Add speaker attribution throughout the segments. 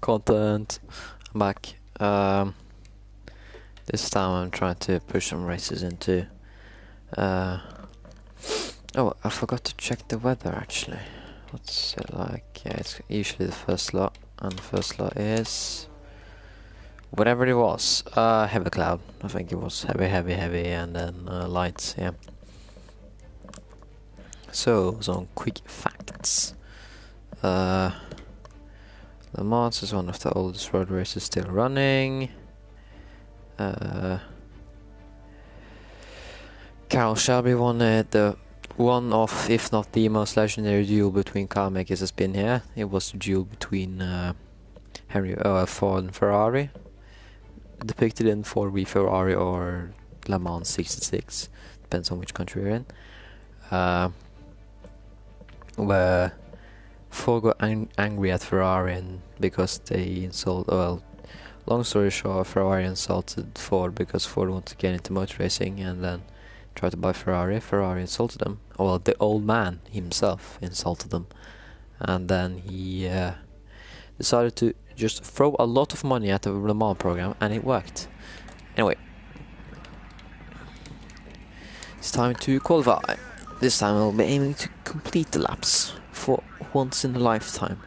Speaker 1: Content. I'm back. This time I'm trying to push some races into. Oh, I forgot to check the weather actually. What's it like? Yeah, it's usually the first slot, and the first slot is whatever it was. Heavy cloud. I think it was heavy, and then lights. Yeah. So some quick facts. Le Mans is one of the oldest road races still running. Carroll Shelby won the one of, if not the most legendary duel between car makers has been here. It was the duel between Ford and Ferrari, depicted in Ford v Ferrari or Le Mans 66, depends on which country you're in. Where Ford got angry at Ferrari and because they insulted. Well, long story short, Ferrari insulted Ford because Ford wanted to get into motor racing and then tried to buy Ferrari. Ferrari insulted them. Well, the old man himself insulted them, and then he decided to just throw a lot of money at the Le Mans program, and it worked. Anyway, it's time to qualify. This time I'll be aiming to complete the laps for once in a lifetime.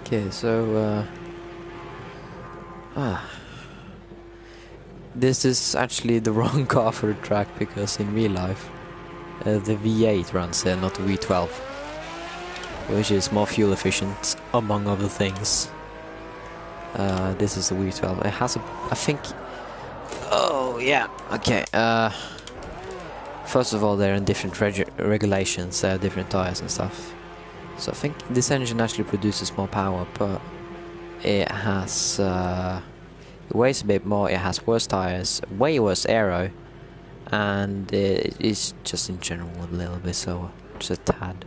Speaker 1: Okay, so this is actually the wrong car for the track, because in real life the V8 runs here, not the V12, which is more fuel efficient among other things. This is the V12. It has I think. Oh yeah. Okay. First of all, they're in different regulations. There are different tires and stuff. So I think this engine actually produces more power, but it has it weighs a bit more. It has worse tires, way worse aero, and it is just in general a little bit slower, just a tad.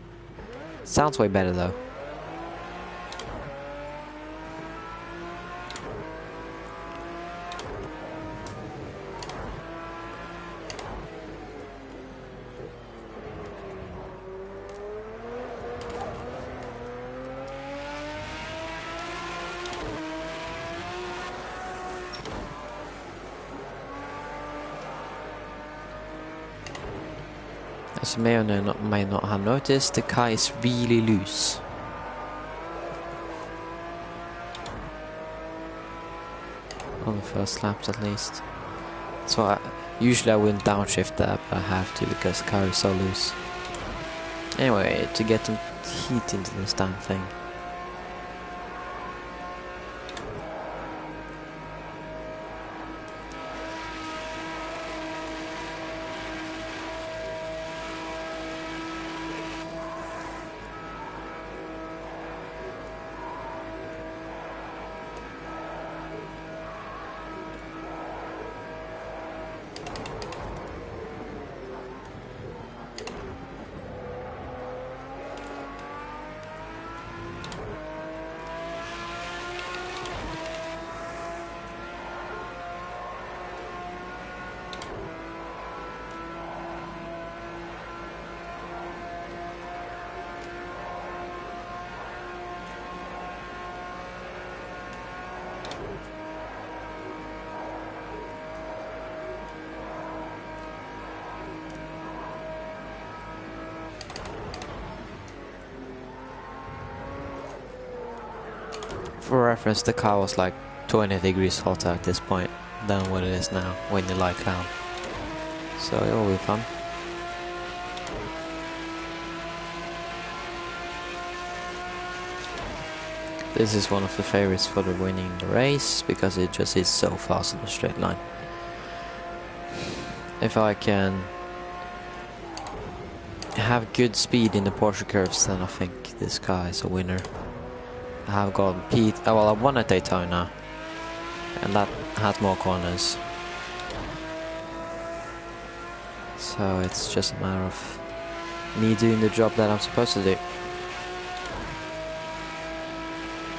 Speaker 1: Sounds way better though. As you may or may not have noticed, the car is really loose. On the first laps at least. So usually I wouldn't downshift that, but I have to because the car is so loose. Anyway, to get some heat into this damn thing. For reference, the car was like 20 degrees hotter at this point than what it is now when you lie down. So it will be fun. This is one of the favorites for the winning the race because it just is so fast in a straight line. If I can have good speed in the Porsche curves, then I think this car is a winner. I have got well, I won at Daytona, and that had more corners. So it's just a matter of me doing the job that I'm supposed to do.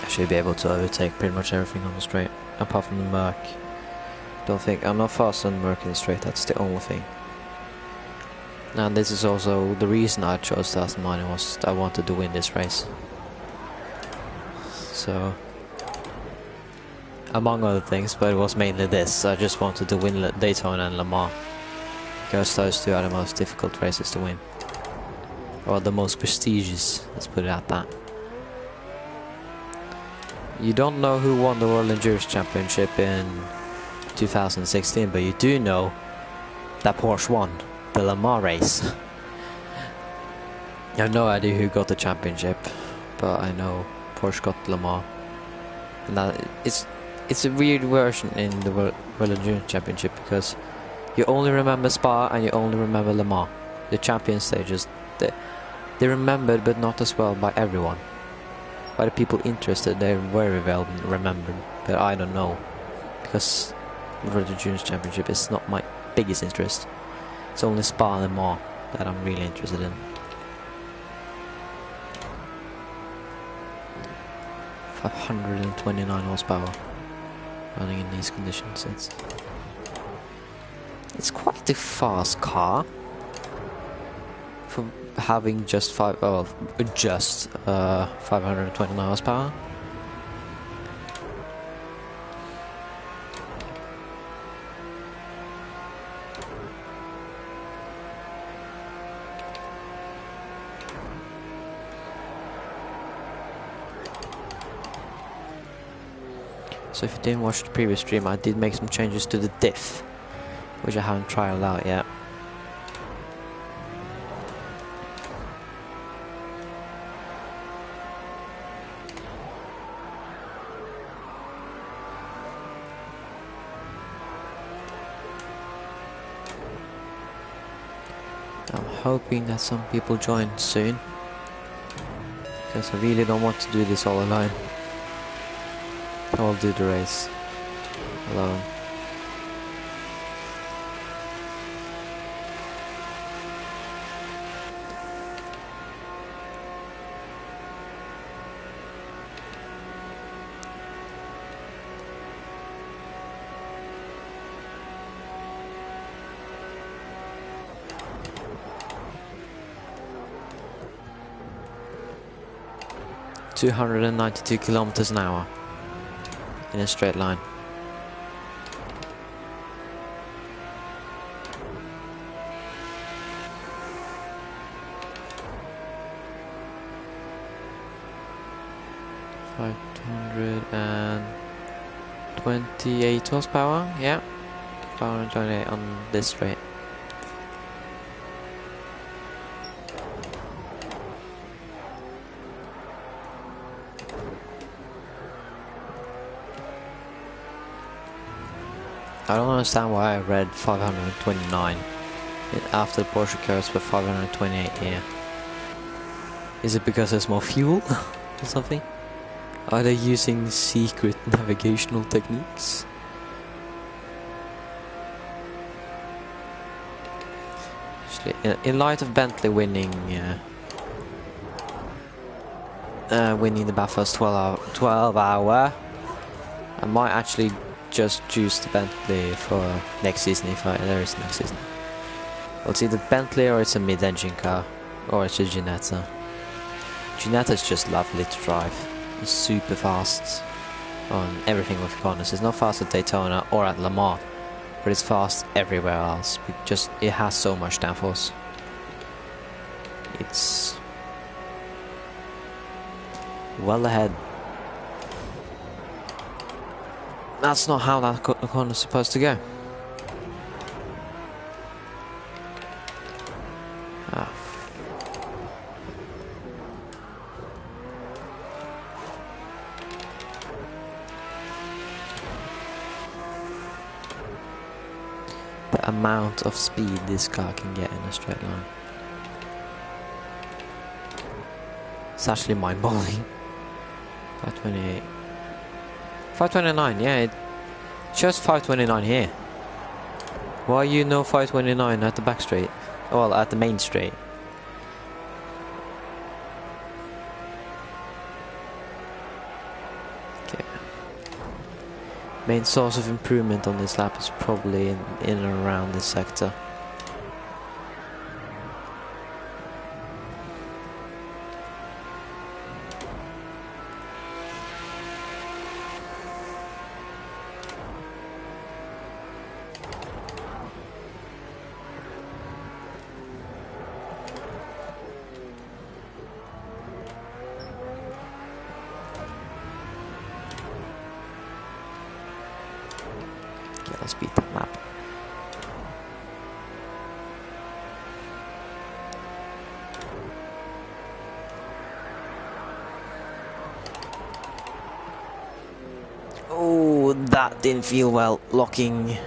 Speaker 1: I should be able to overtake pretty much everything on the straight, apart from the Merc. Don't think I'm not fast on Merkin straight. That's the only thing. And this is also the reason I chose Aston Martin, was I wanted to win this race. So, among other things, but it was mainly this. I just wanted to win Daytona and Le Mans, because those two are the most difficult races to win, or the most prestigious. Let's put it at that. You don't know who won the World Endurance Championship in 2016, but you do know that Porsche won the Le Mans race. I have no idea who got the championship, but I know Porsche got Le Mans. And that it's a weird version in the World Endurance Championship, because you only remember Spa and you only remember Le Mans. The champion stages, they're remembered, but not as well by everyone. By the people interested, they're very well remembered, but I don't know, because the World Endurance Championship is not my biggest interest. It's only Spa and Le Mans that I'm really interested in. 529 horsepower running in these conditions. It's quite a fast car for having just 529 horsepower. So if you didn't watch the previous stream, I did make some changes to the diff, which I haven't trialed out yet. I'm hoping that some people join soon, because I really don't want to do this all alone. I will do the race alone. $292 an hour in a straight line. $528 horsepower, yeah. 528 on this straight. I don't understand why I read 529 after the Porsche curves, but 528 here. Is it because there's more fuel or something? Are they using secret navigational techniques? Actually, in light of Bentley winning the Bathurst 12 hour, I might actually just choose the Bentley for next season, if there is next season. Well, it's either Bentley or it's a mid-engine car, or it's a Ginetta. Ginetta is just lovely to drive. It's super fast on everything with corners. It's not fast at Daytona or at Le Mans, but it's fast everywhere else. It has so much downforce. It's well ahead. That's not how that corner is supposed to go. Ah. The amount of speed this car can get in a straight line. It's actually mind-boggling. 528. 529, yeah, it shows 529 here. Why you know 529 at the back straight? Well, at the main straight. Okay. Main source of improvement on this lap is probably in and around this sector. Okay, let's beat that map. Oh, that didn't feel well. Locking.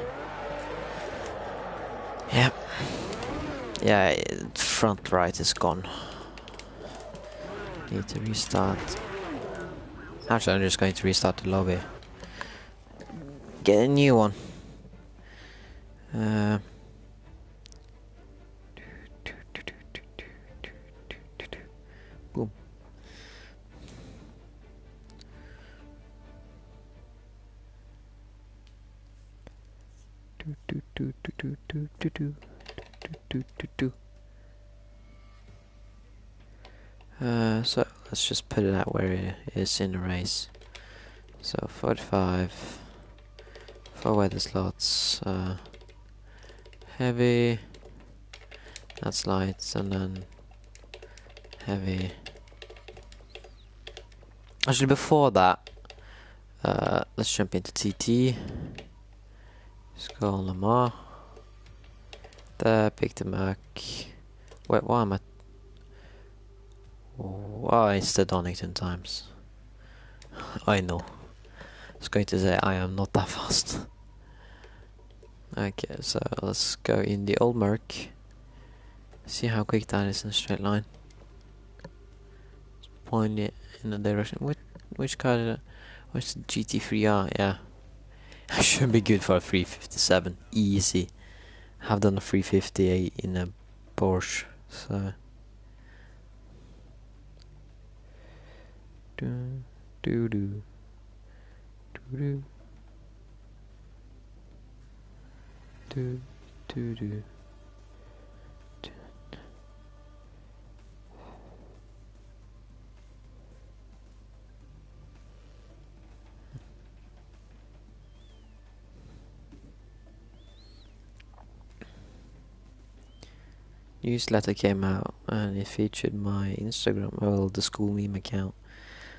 Speaker 1: Yep. Yeah, front right is gone. Need to restart. Actually, I'm just going to restart the lobby. Get a new one. Boom. So let's just put it out where it is in the race. So 45 for weather slots, heavy, that's lights, and then heavy. Actually, before that, let's jump into TT. Just go on Lamar. There, pick the Mac. Wait, why am I? Why is the Donington times? I know. I was going to say I am not that fast. Okay, so let's go in the old Merc. See how quick that is in a straight line. Let's point it in the direction. Which car did it? What's the GT3R? Yeah. I should be good for a 357. Easy. Have done a 358 in a Porsche, so. Do do do do do do do. Newsletter came out and it featured my Instagram, well, the school meme account.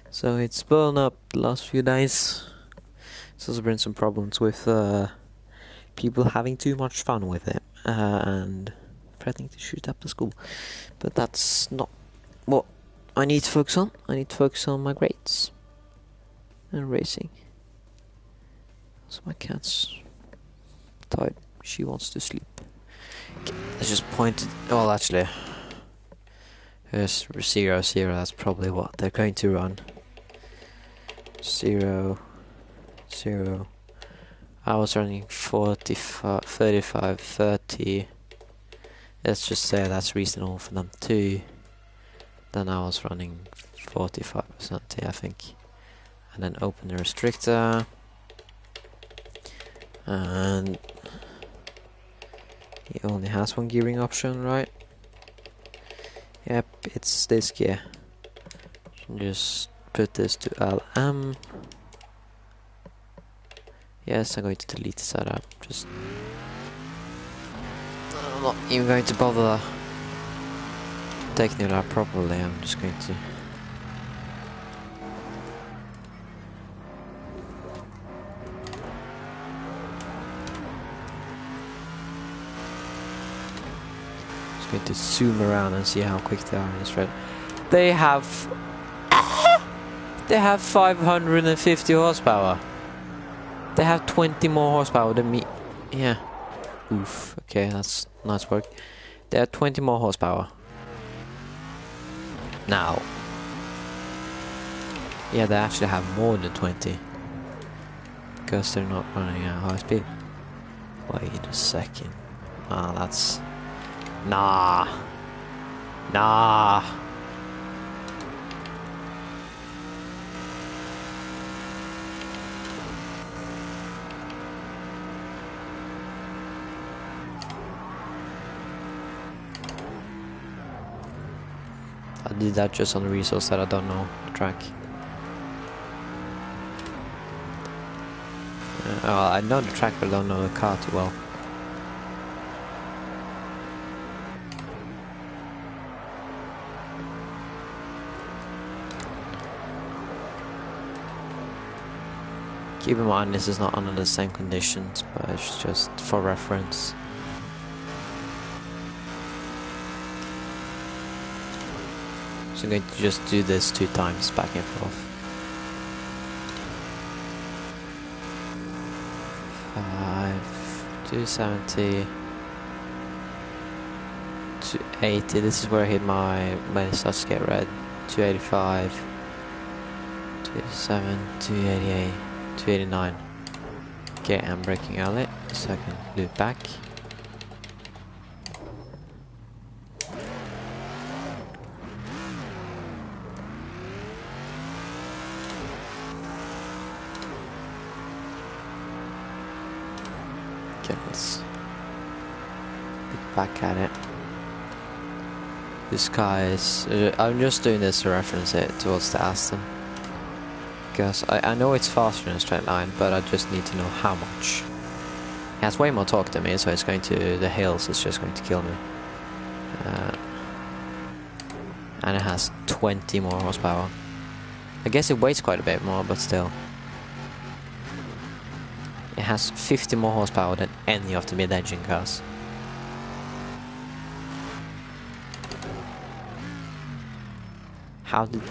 Speaker 1: So it's blown up the last few days. It's also been some problems with people having too much fun with it and threatening to shoot up the school. But that's not what I need to focus on. I need to focus on my grades and racing. So my cat's tired. She wants to sleep. Okay, let's just point it. Well, actually, here's 0, 0. That's probably what they're going to run. 0, 0. I was running 45, 35, 30. Let's just say that's reasonable for them too. Then I was running 45%, I think. And then open the restrictor. And he only has one gearing option, right? Yep, it's this gear. Just put this to LM. Yes, I'm going to delete the setup. Just I'm not even going to bother taking it out properly. I'm just going to. Going to zoom around and see how quick they are in this red. They have 550 horsepower. They have 20 more horsepower than me. Yeah. Oof. Okay, that's nice work. They have 20 more horsepower. Now. Yeah, they actually have more than 20. Because they're not running at high speed. Wait a second. Ah, that's. Nah. Nah. I did that just on the resource that I don't know the track. I know the track, but I don't know the car too well. Keep in mind this is not under the same conditions, but it's just for reference. So I'm going to just do this 2 times back and forth. 270, 280. This is where I hit when it starts to get red. 285, 287, 288. 289. Okay, I'm braking early, so I can loop back. Okay, let's look back at it. This car is... I'm just doing this to reference it towards the Aston. Because I know it's faster in a straight line, but I just need to know how much. It has way more torque than me, so it's going to... the hills is just going to kill me. And it has 20 more horsepower. I guess it weighs quite a bit more, but still. It has 50 more horsepower than any of the mid-engine cars. How did...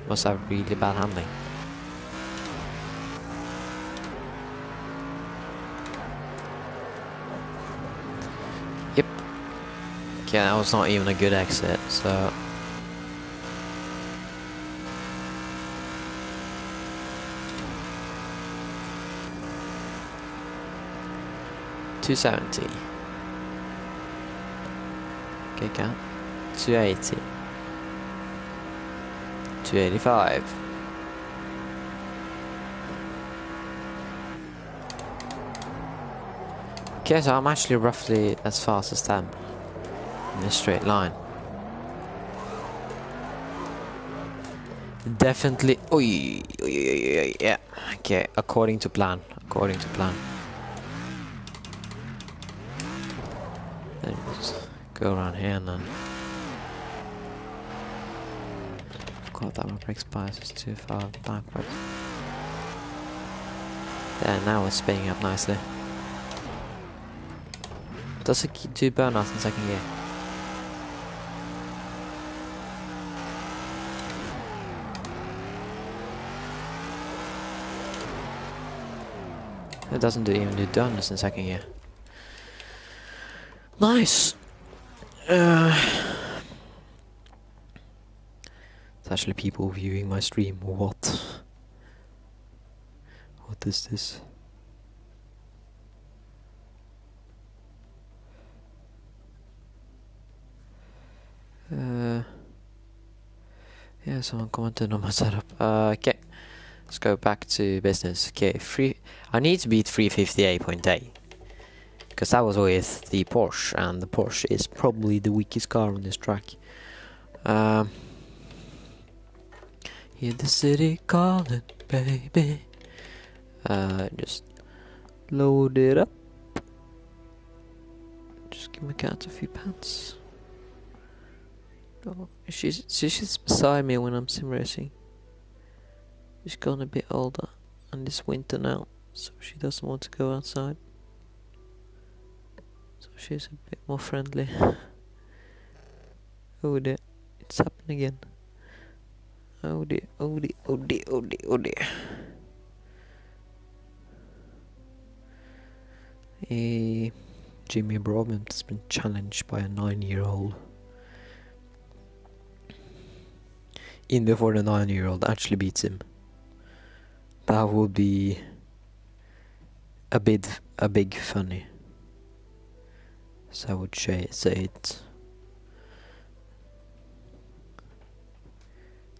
Speaker 1: Was that really bad handling? Yep. Okay, that was not even a good exit, so... $270. Okay, count. 280. 285. Okay, so I'm actually roughly as fast as them in a straight line. Definitely. Oi, yeah. Okay, according to plan. According to plan. Then just go around here and then. God, that my brake bias is too far backwards. There, now it's speeding up nicely. Does it do burnout in second gear? It doesn't even do donuts in second gear. Nice! It's actually people viewing my stream. What? What is this? Yeah, someone commented on my setup. Okay, let's go back to business. Okay, I need to beat 358.8 because that was with the Porsche, and the Porsche is probably the weakest car on this track. Hear the city calling, baby. Just load it up. Just give my cat a few pants. Oh, she's beside me when I'm sim racing. She's gone a bit older, and it's winter now, so she doesn't want to go outside. So she's a bit more friendly. Oh dear, it's happening again. Oh dear, oh dear, oh dear, oh dear, oh dear. Jimmy Broadbent has been challenged by a 9-year-old. In before the 9-year-old actually beats him. That would be a big funny. So I would say it.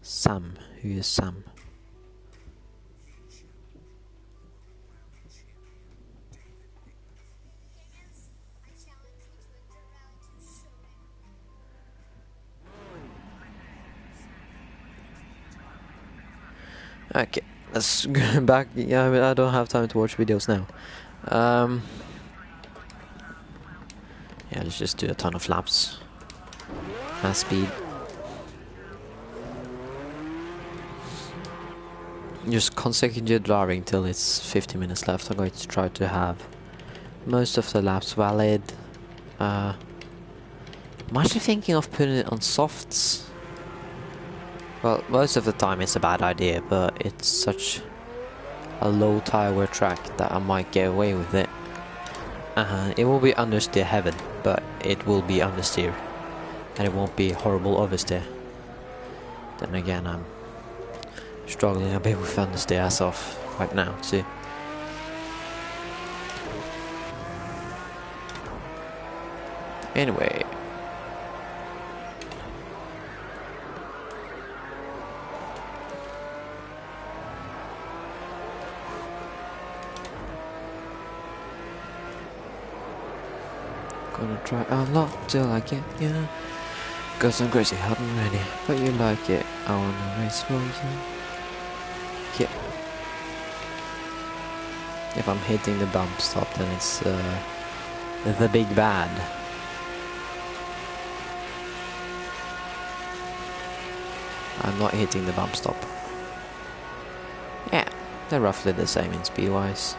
Speaker 1: Sam, who is Sam? Okay, let's go back. Yeah, I don't have time to watch videos now. Yeah, let's just do a ton of laps. Fast speed. Just consecutive driving till it's 50 minutes left. I'm going to try to have most of the laps valid. I'm actually thinking of putting it on softs. Well, most of the time it's a bad idea, but it's such a low tire wear track that I might get away with it. It will be understeer heaven, but it will be understeer. And it won't be horrible oversteer. Then again, I'm struggling a bit with understeer as of right now, too. Anyway. Gonna try a lot till I get you. Cause I'm crazy hot and ready. But you like it, I wanna race for you. Yeah. If I'm hitting the bump stop, then it's the big bad. I'm not hitting the bump stop. Yeah, they're roughly the same in speed-wise.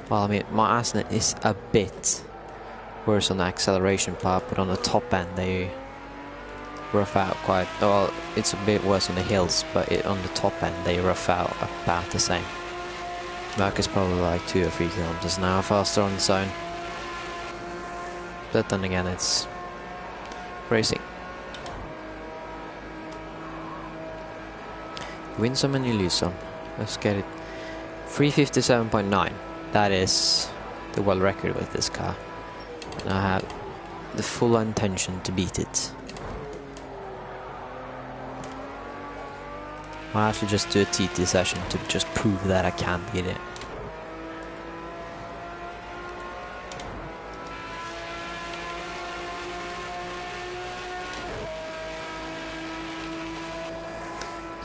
Speaker 1: Well, I mean, my Asnet is a bit worse on the acceleration part, but on the top end they rough out quite... Well, it's a bit worse on the hills, but on the top end they rough out about the same. Merc is probably like 2 or 3 kilometers an hour faster on its own. But then again, it's racing. You win some and you lose some. Let's get it. 357.9. That is the world record with this car. And I have the full intention to beat it. I'll actually just do a TT session to just prove that I can beat it.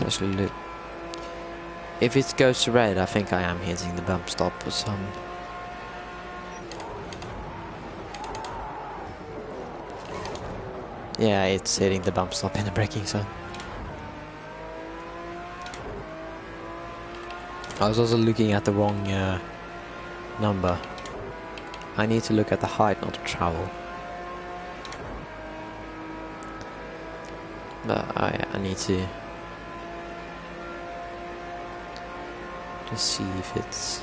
Speaker 1: Especially if it goes to red, I think I am hitting the bump stop or some. Yeah, it's hitting the bump stop in the braking zone. I was also looking at the wrong number. I need to look at the height, not the travel. But I need to just see if it's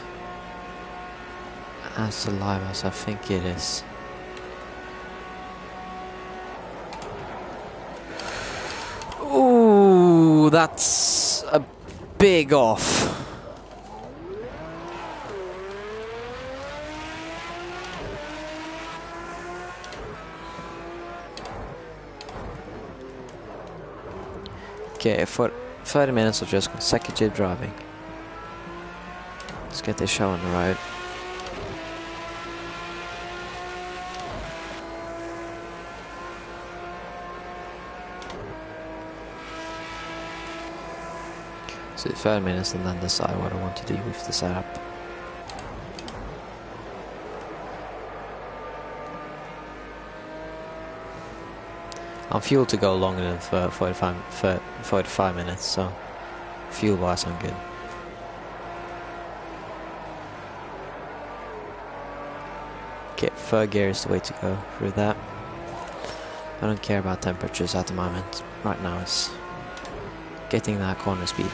Speaker 1: as alive as I think it is. Ooh, that's a big off. Okay, for 30 minutes of just consecutive driving. Let's get this show on the road. So 30 minutes and then decide what I want to do with the setup. I'm fueled to go longer than 45 minutes, so fuel wise I'm good. Okay, third gear is the way to go through that. I don't care about temperatures at the moment. Right now it's getting that corner speed.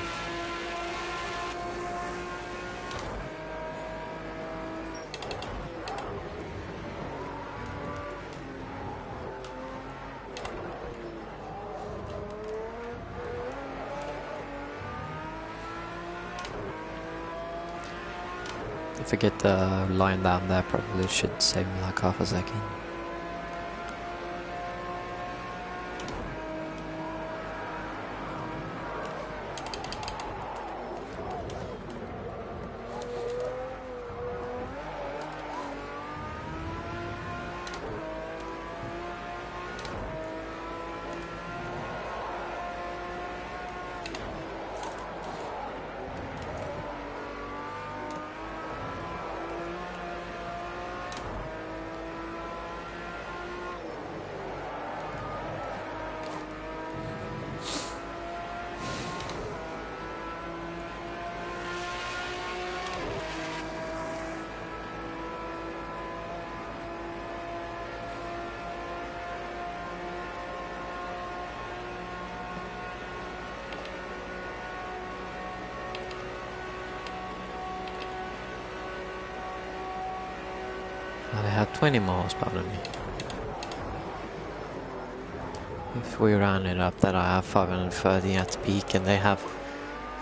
Speaker 1: If I get the line down there, probably should save me like half a second. Well, they had 20 more horsepower than me. If we round it up, then I have 530 at the peak, and they have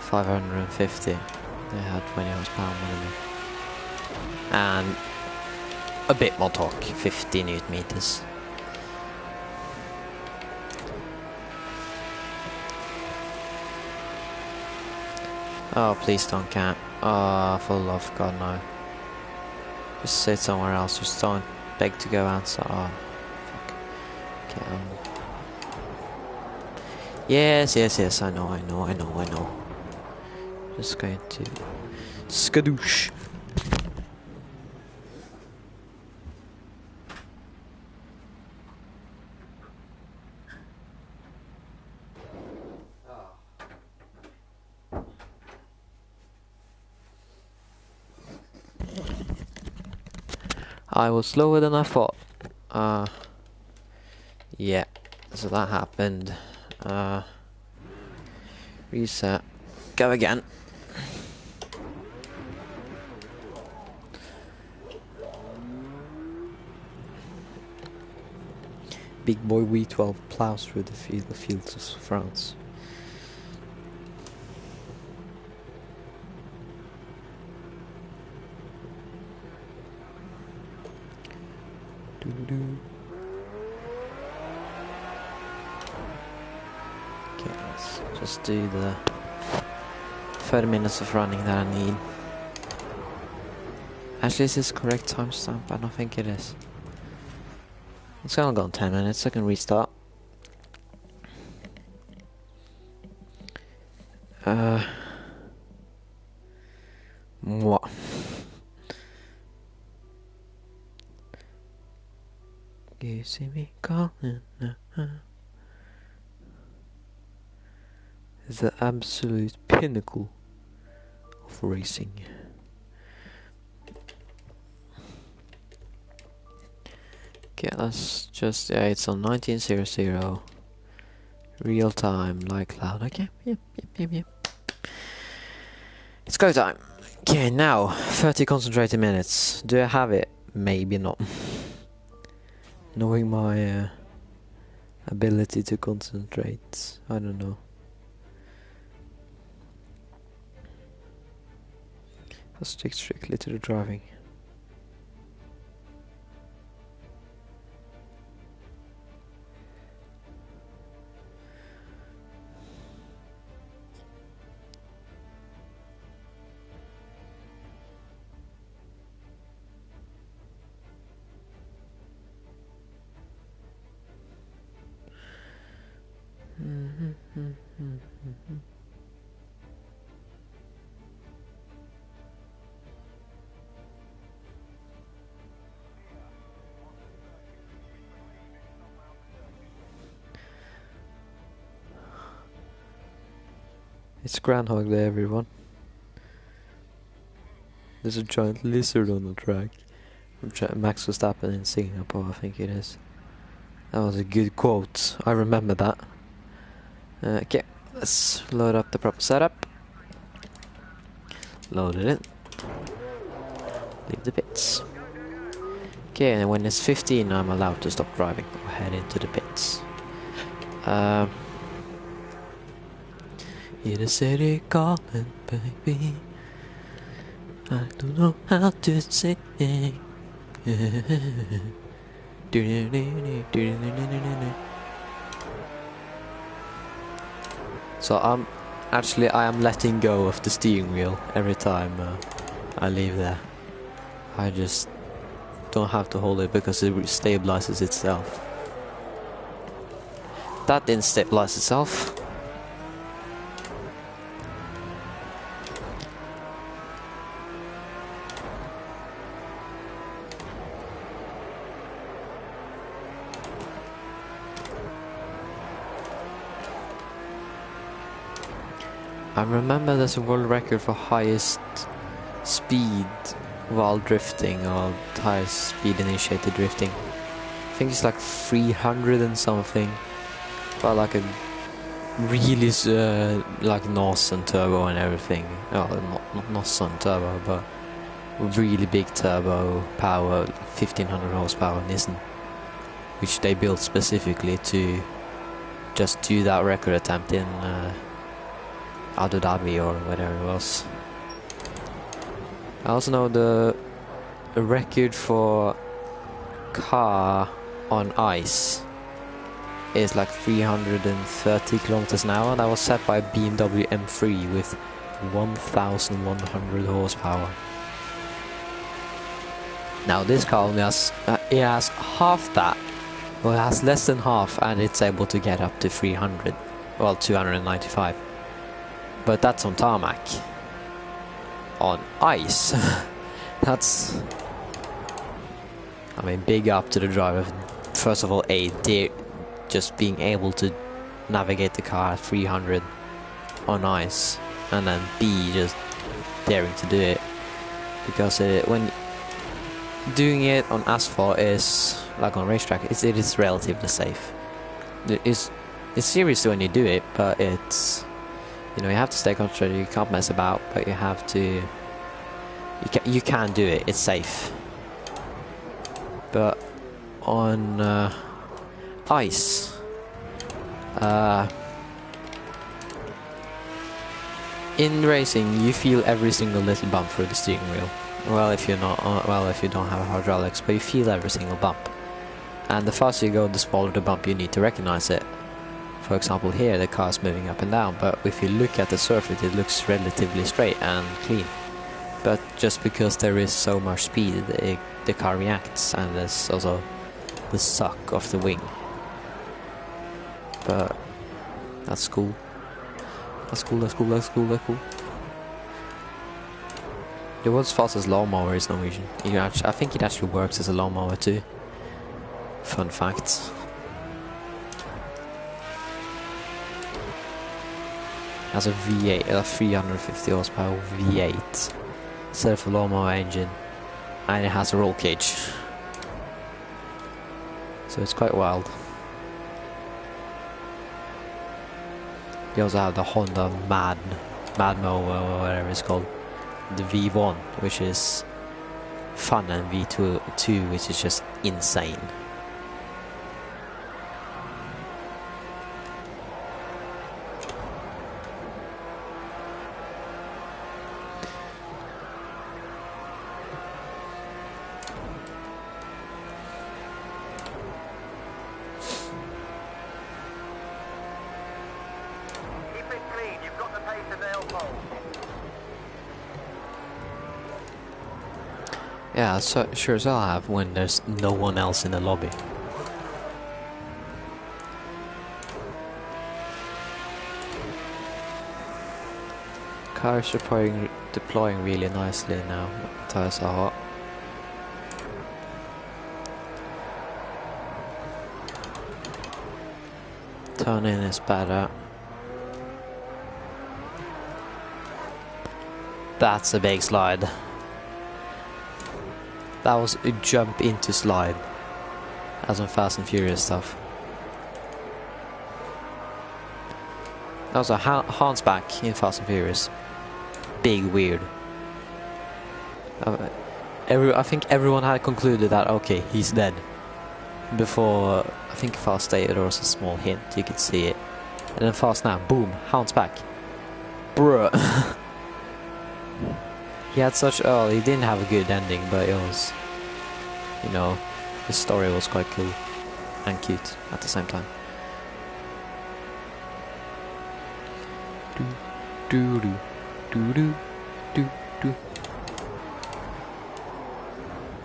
Speaker 1: 550. They had 20 horsepower more than me. And a bit more torque, 50 newton meters. Oh, please don't camp. Oh, for the love of God, no. Just sit somewhere else, just don't beg to go outside. Oh, fuck. Okay, Yes, I know. Just going to skadoosh. I was slower than I thought. Yeah, so that happened. Reset. Go again. Big boy V12 plows through the fields of France. Okay, let's just do the 30 minutes of running that I need. Actually, is this correct timestamp? I don't think it is. It's gonna go on 10 minutes, I can restart. What? You see me calling, It's the absolute pinnacle of racing. Okay, let's just, yeah, it's on 1900. Real time, like cloud. Okay, yep. It's go time. Okay, now, 30 concentrated minutes. Do I have it? Maybe not. Knowing my ability to concentrate, I don't know. I'll stick strictly to the driving. It's Groundhog Day, everyone. There's a giant lizard on the track. Max Verstappen in Singapore, I think it is. That was a good quote. I remember that. Okay, let's load up the proper setup. Loaded it. Leave the pits. Okay, and when it's 15, I'm allowed to stop driving or head into the pits. In the city calling, baby. I don't know how to sing. So I am letting go of the steering wheel every time I leave there. I just don't have to hold it because it stabilizes itself. That didn't stabilize itself. I remember there's a world record for highest speed while drifting, or highest speed initiated drifting. I think it's like 300 and something. But like a really like NOS and turbo and everything. Oh, not NOS and turbo, but really big turbo power, 1500 horsepower Nissan, which they built specifically to just do that record attempt in Abu Dhabi or whatever it was. I also know the record for car on ice is like 330 kilometers an hour. That was set by a BMW M3 with 1100 horsepower. Now this car only has it has half that, well, it has less than half, and it's able to get up to 300, well, 295. But that's on tarmac. On ice, that's, I mean, big up to the driver. First of all, just being able to navigate the car at 300 on ice, and then B, just daring to do it, because when doing it on asphalt is like on racetrack, it is relatively safe. It's serious when you do it, but it's, you know, you have to stay concentrated. You can't mess about, but you have to. You can do it. It's safe. But on ice, in racing, you feel every single little bump through the steering wheel. Well, if you're not, if you don't have hydraulics, but you feel every single bump. And the faster you go, the smaller the bump. You need to recognize it. For example, here the car's moving up and down, but if you look at the surface, it looks relatively straight and clean. But just because there is so much speed, the car reacts, and there's also the suck of the wing. But that's cool. That's cool. That's cool. That's cool. That's cool. The world's fastest lawnmower is Norwegian. I think it actually works as a lawnmower too. Fun fact. Has a V8, a 350 horsepower V8 instead of a lawnmower engine, and it has a roll cage, so it's quite wild. You also have the Honda Mad Mower, or whatever it's called, the V1, which is fun, and V2, which is just insane. Yeah, so sure as I'll have when there's no one else in the lobby. Cars are deploying really nicely now. Tires are hot. Turning is better. That's a big slide. That was a jump into slide, as on Fast and Furious stuff. That was a Hans back in Fast and Furious. Big weird. I think everyone had concluded that, okay, he's dead. Before, I think Fast stated there was a small hint, you could see it. And then Fast now, boom, Hans back. Bruh. He had such, he didn't have a good ending, but it was, you know, the story was quite cool and cute at the same time. Do do do do do do.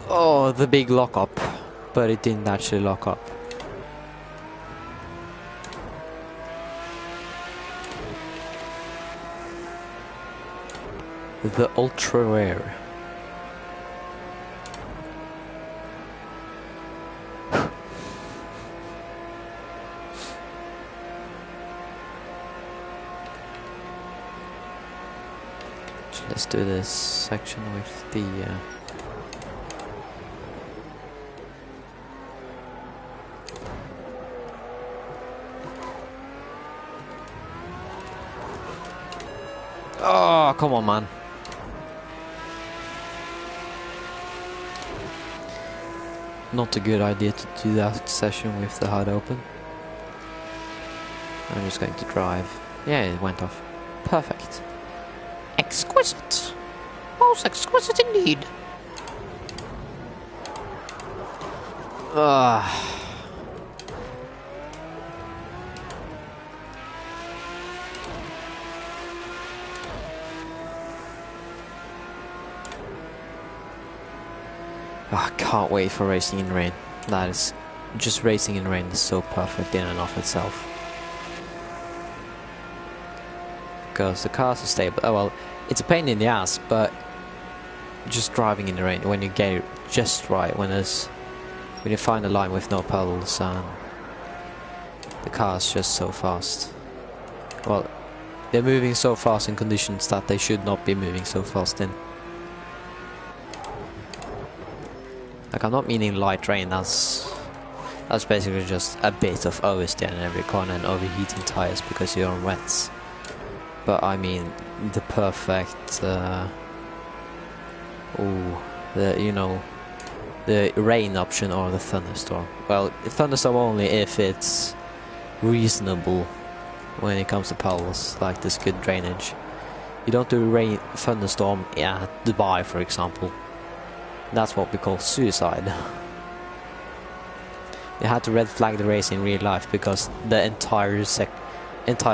Speaker 1: Oh, the big lock up, but it didn't actually lock up. The ultra rare. Let's do this section with the oh, come on, man. not a good idea to do that session with the HUD open. I'm just going to drive. Yeah, it went off. Perfect. Exquisite. Most exquisite indeed. Ah. I can't wait for racing in rain. That is just racing in rain is so perfect in and of itself. Because the cars are stable. Oh well, it's a pain in the ass, but just driving in the rain when you get it just right, when you find a line with no pedals and the car's just so fast. Well, they're moving so fast in conditions that they should not be moving so fast in. Like, I'm not meaning light rain, that's basically just a bit of oversteer in every corner and overheating tires because you're on wets. But I mean the perfect, the rain option or the thunderstorm. Well, thunderstorm only if it's reasonable when it comes to pedals, like this good drainage. You don't do thunderstorm at Dubai, for example. That's what we call suicide. They had to red flag the race in real life because the entire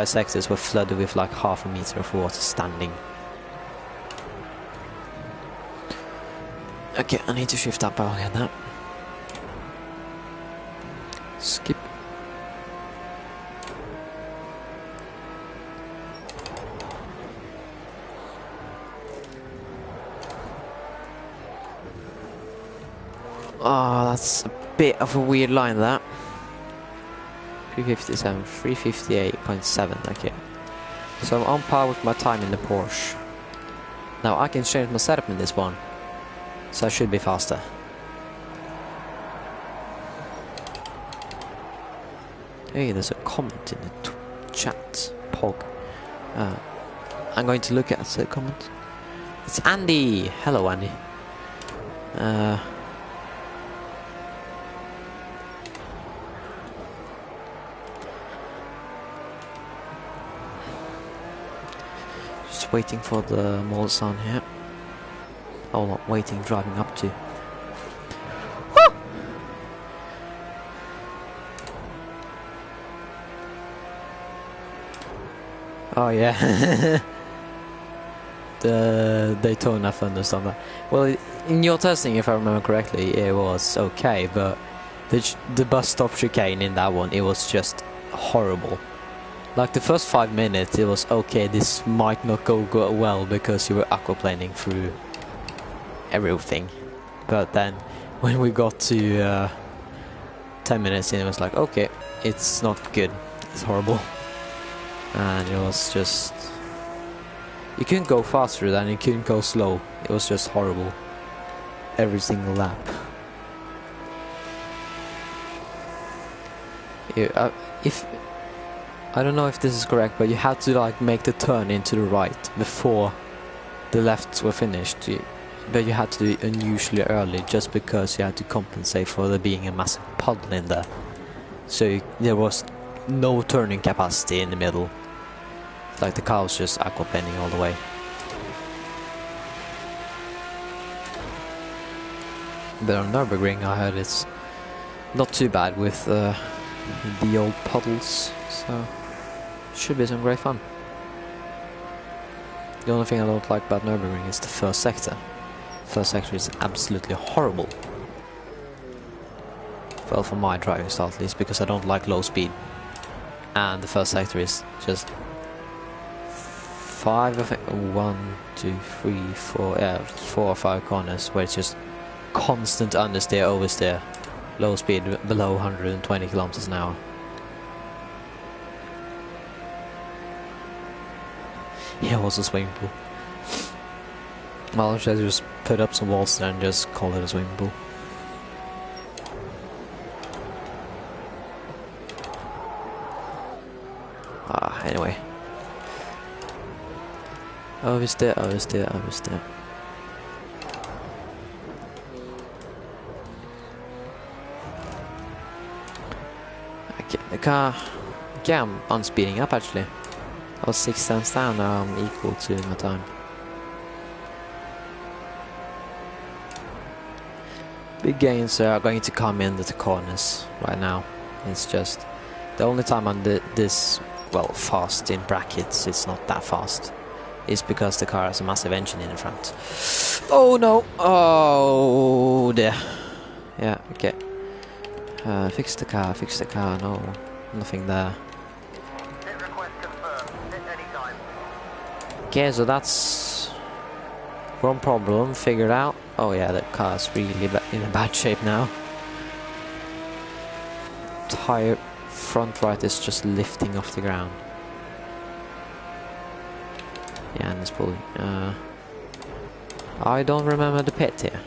Speaker 1: sectors were flooded with like half a meter of water standing. Okay, I need to shift up again now. Skip. Oh, that's a bit of a weird line, that. 357, 358.7, okay. So I'm on par with my time in the Porsche. Now I can change my setup in this one, so I should be faster. Hey, there's a comment in the chat. Pog. I'm going to look at the comment. It's Andy! Hello, Andy. Just waiting for the Mulsanne here. Oh, not waiting, driving up to. Woo! Oh yeah. The Daytona thunderstorm. Well, in your testing, if I remember correctly, it was okay, but the bus stop chicane in that one, it was just horrible. Like the first 5 minutes, it was okay, this might not go well because you were aquaplaning through everything. But then, when we got to 10 minutes in, it was like, okay, it's not good, it's horrible. And it was just... You couldn't go faster than you couldn't go slow. It was just horrible. Every single lap. I don't know if this is correct, but you had to like make the turn into the right before the lefts were finished. But you had to do it unusually early just because you had to compensate for there being a massive puddle in there. So there was no turning capacity in the middle. Like the car was just aquaplaning all the way. But on Nürburgring I heard it's not too bad with the old puddles, so should be some great fun. The only thing I don't like about Nürburgring is the first sector. First sector is absolutely horrible. Well, for my driving style at least, because I don't like low speed. And the first sector is just 4 or 5 corners where it's just constant understeer, oversteer, low speed below 120 kilometers an hour. Yeah, it was a swimming pool. Well, I should just put up some walls there and just call it a swimming pool. Anyway. Oversteer, oversteer, oversteer. Okay, the car... Okay, I'm speeding up actually. I was 6 tenths down, now I'm equal to my time. Big gains are going to come into the corners right now. It's just... The only time I'm this, well, fast in brackets, it's not that fast, is because the car has a massive engine in the front. Oh no! Oh dear. Yeah, okay. Fix the car, no. Nothing there.
Speaker 2: Hit request confirmed. Hit anytime.
Speaker 1: Okay, so that's one problem figured out. Oh yeah, the car's really in a bad shape now. Tire front right is just lifting off the ground. Yeah, and it's pulling. I don't remember the pit here.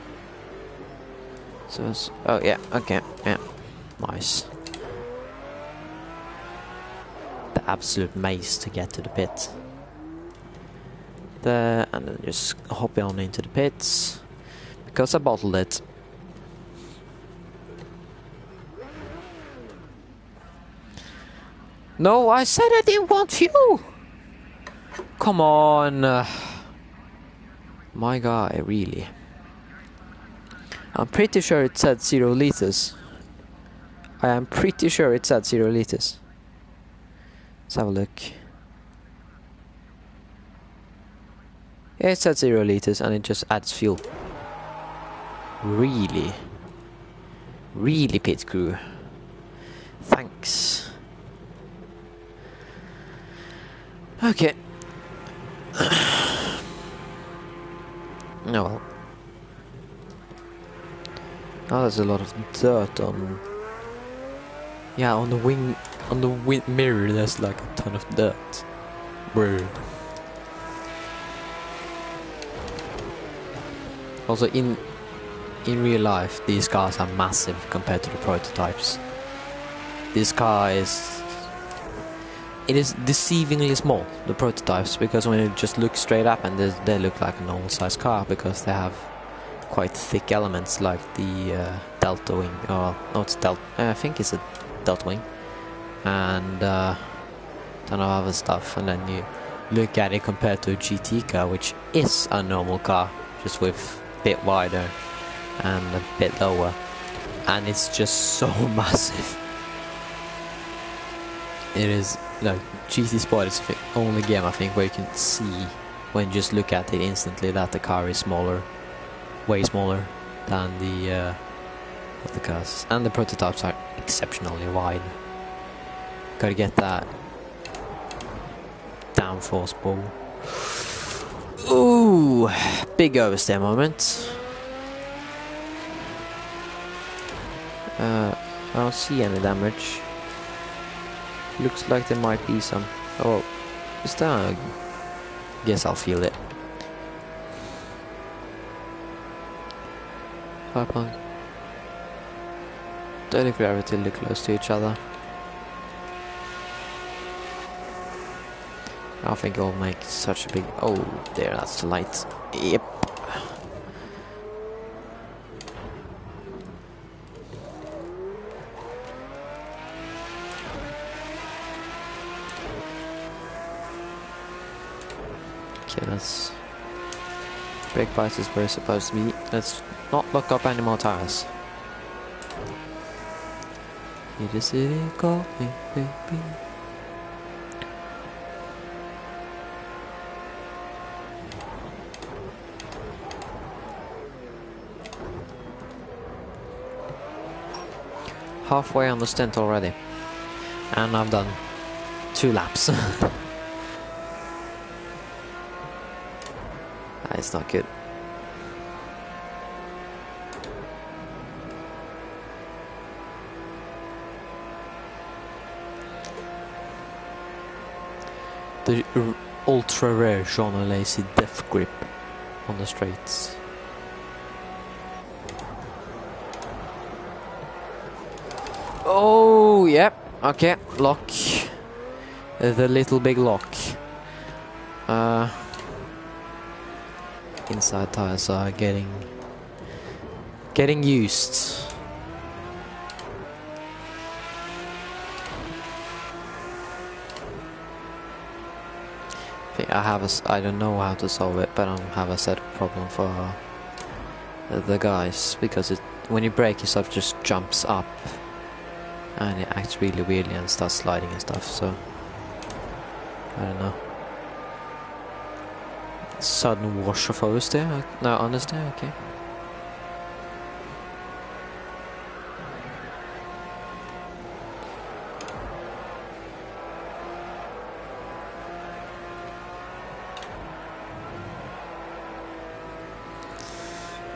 Speaker 1: So it's, oh yeah, okay, yeah, nice. The absolute maze to get to the pit. There, and then just hop on into the pits because I bottled it. No, I said I didn't want fuel. Come on, my guy, really. I'm pretty sure it said 0 liters. I am pretty sure it said 0 liters. Let's have a look. Yeah, it said 0 liters and it just adds fuel. Really? Really, pit crew? Thanks. Okay. Oh well. Oh, there's a lot of dirt on... Yeah, on the wing... On the mirror there's like a ton of dirt. Brr. Also, in real life, these cars are massive compared to the prototypes. This car is... It is deceivingly small, the prototypes, because when you just look straight up and they look like a normal sized car because they have quite thick elements like the Delta Wing, or no, it's Delta, I think it's a Delta Wing, and ton of other stuff, and then you look at it compared to a GT car, which is a normal car, just with a bit wider and a bit lower, and it's just so massive. It is, like, GT Sport is the only game I think where you can see, when you just look at it instantly, that the car is smaller, way smaller than the other cars. And the prototypes are exceptionally wide. Gotta get that downforce ball. Ooh, big oversteer moment. I don't see any damage. Looks like there might be some. Oh, is that? Guess I'll feel it. 5 pounds. Don't if we're relatively close to each other. I don't think it'll make such a big... Oh, there, that's the light. Yep. Okay, let's... Brake bias is where it's supposed to be. Let's not lock up any more tires. You just sit and call me, baby. Halfway on the stint already, and I've done 2 laps. It's not good. The ultra rare Jean Lacy death grip on the straights. Oh, yep. Okay, lock. The little big lock. Inside tires are getting used. I don't know how to solve it, but I have a setup problem for the guys, because when you brake, it sort of just jumps up and it acts really weirdly and starts sliding and stuff, so I don't know. Sudden wash of oversteer? No, understeer, okay.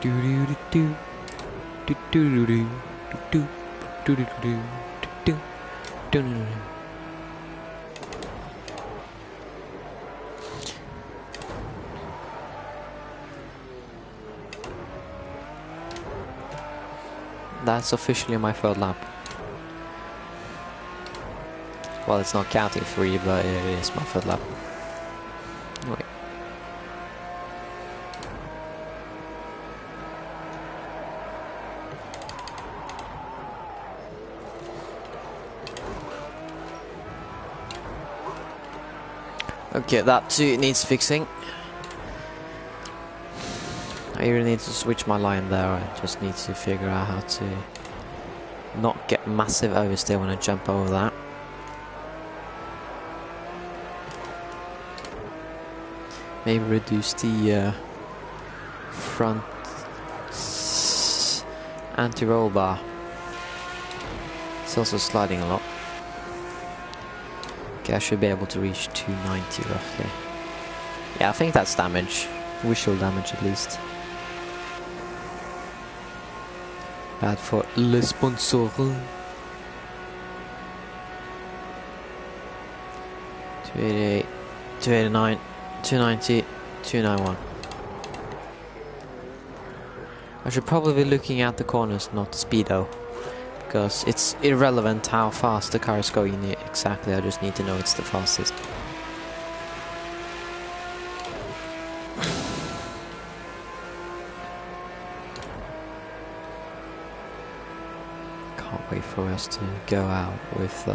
Speaker 1: Do do do do do do do do do do do do do do do. That's officially my third lap. Well, it's not counting 3, but it is my third lap. Wait. Okay, that too needs fixing. I really need to switch my line there. I just need to figure out how to not get massive oversteer when I jump over that. Maybe reduce the front anti-roll bar. It's also sliding a lot. Okay, I should be able to reach 290 roughly. Yeah, I think that's damage. Visual damage at least. Bad for le sponsor. 288, 289, 290, 291. I should probably be looking at the corners, not the speedo, because it's irrelevant how fast the car is going exactly. I just need to know it's the fastest. Can't wait for us to go out with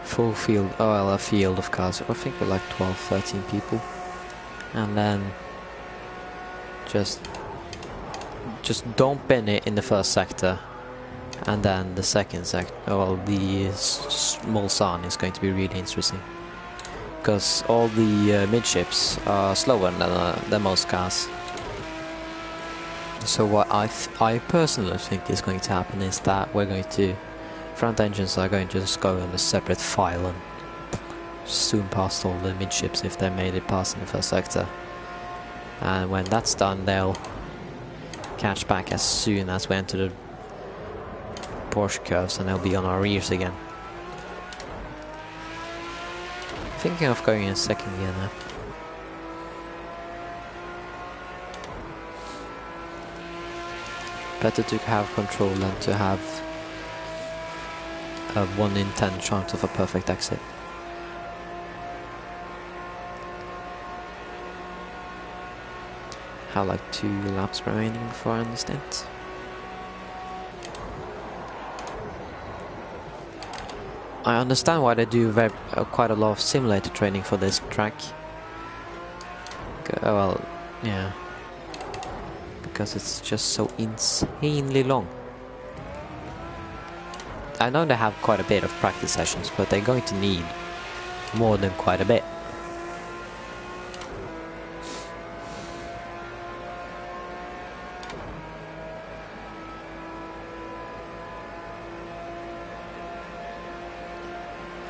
Speaker 1: full field, oh well, a field of cars. I think we're like 12, 13 people, and then just don't bin it in the first sector, and then the second sector, well, the Mulsanne is going to be really interesting, because all the midships are slower than most cars. So what I personally think is going to happen is that front engines are going to just go in a separate file and zoom past all the midships if they made it past in the first sector. And when that's done, they'll catch back as soon as we enter the Porsche curves, and they'll be on our rears again. Thinking of going in second gear now. Better to have control than to have a 1 in 10 chance of a perfect exit. Have like 2 laps remaining before I understand. I understand why they do quite a lot of simulator training for this track. Well, yeah. Because it's just so insanely long. I know they have quite a bit of practice sessions, but they're going to need more than quite a bit.